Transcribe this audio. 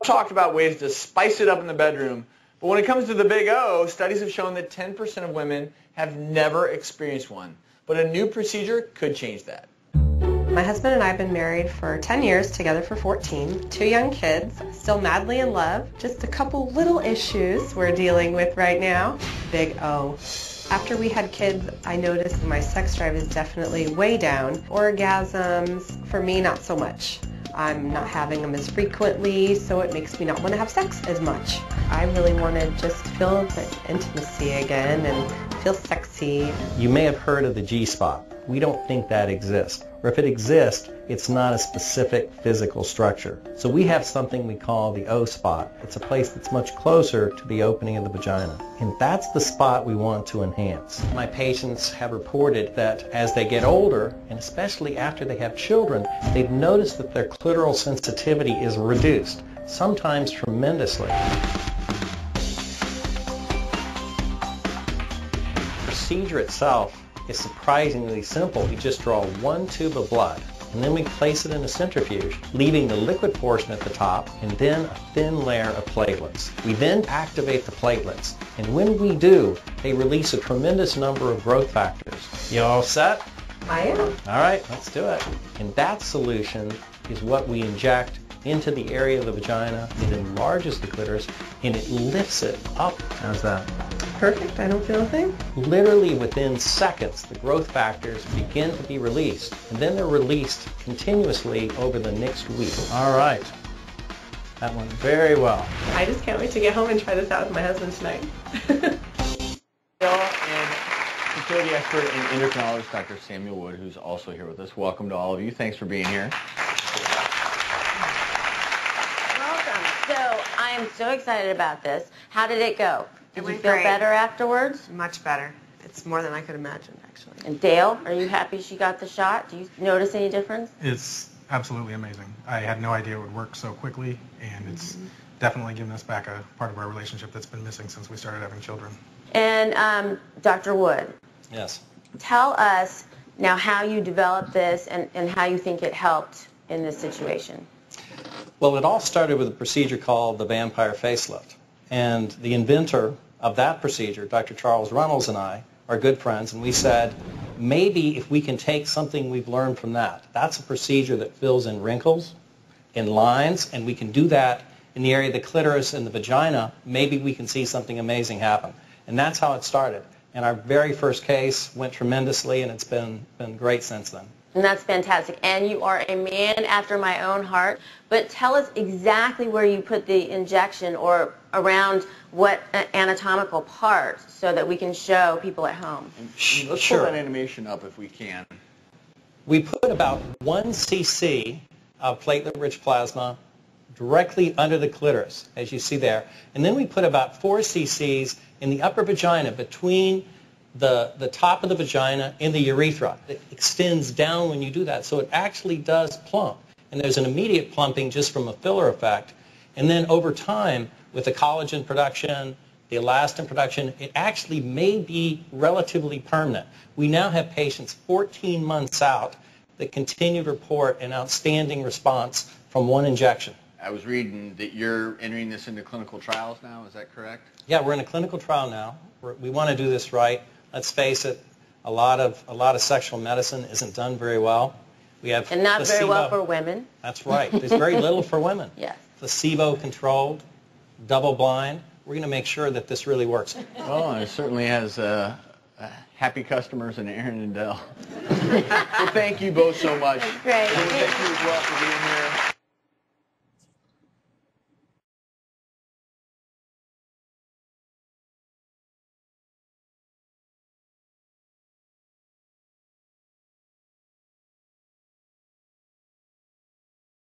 talked about ways to spice it up in the bedroom, but when it comes to the big O, studies have shown that 10% of women have never experienced one. But a new procedure could change that. My husband and I have been married for 10 years, together for 14, 2 young kids, still madly in love. Just a couple little issues we're dealing with right now. Big O. After we had kids, I noticed my sex drive is definitely way down. Orgasms, for me, not so much. I'm not having them as frequently, so it makes me not want to have sex as much. I really want to just feel the intimacy again and feel sexy. You may have heard of the G-spot. We don't think that exists. Or if it exists, it's not a specific physical structure. So we have something we call the O-spot. It's a place that's much closer to the opening of the vagina. And that's the spot we want to enhance. My patients have reported that as they get older, and especially after they have children, they've noticed that their clitoral sensitivity is reduced, sometimes tremendously. The procedure itself is surprisingly simple. We just draw one tube of blood, and then we place it in a centrifuge, leaving the liquid portion at the top, and then a thin layer of platelets. We then activate the platelets, and when we do, they release a tremendous number of growth factors. You all set? I am. All right, let's do it. And that solution is what we inject into the area of the vagina. It enlarges the clitoris, and it lifts it up. How's that? Perfect. I don't feel a thing. Literally within seconds, the growth factors begin to be released, and then they're released continuously over the next week. All right. That went very well. I just can't wait to get home and try this out with my husband tonight. And fertility expert and endocrinologist Dr. Samuel Wood, who's also here with us. Welcome to all of you. Thanks for being here. Welcome. So I am so excited about this. How did it go? Did you went feel great. better afterwards? Much better. It's more than I could imagine, actually. And Dale, are you happy she got the shot? Do you notice any difference? It's absolutely amazing. I had no idea it would work so quickly, and it's definitely given us back a part of our relationship that's been missing since we started having children. And Dr. Wood, Yes. tell us now how you developed this and how you think it helped in this situation. Well, it all started with a procedure called the vampire facelift. And the inventor of that procedure, Dr. Charles Reynolds, and I are good friends, and we said, maybe if we can take something we've learned from that. That's a procedure that fills in wrinkles, in lines, and we can do that in the area of the clitoris and the vagina. Maybe we can see something amazing happen. And that's how it started. And our very first case went tremendously, and it's been great since then. And that's fantastic. And you are a man after my own heart. But tell us exactly where you put the injection or around what anatomical part so that we can show people at home. Let's Sure. pull that animation up if we can. We put about 1 cc of platelet-rich plasma directly under the clitoris, as you see there. And then we put about 4 cc's in the upper vagina between the top of the vagina and the urethra. It extends down when you do that, so it actually does plump. And there's an immediate plumping just from a filler effect. And then over time, with the collagen production, the elastin production, it actually may be relatively permanent. We now have patients 14 months out that continue to report an outstanding response from one injection. I was reading that you're entering this into clinical trials now. Is that correct? Yeah, we're in a clinical trial now. We want to do this right. Let's face it, a lot of sexual medicine isn't done very well. We have And not very well placebo. for women. That's right. There's very little for women. Yes. Placebo-controlled, double-blind. We're going to make sure that this really works. Well, it certainly has happy customers in Aaron and Dell. Well, thank you both so much. Great. And thank you as well for being here.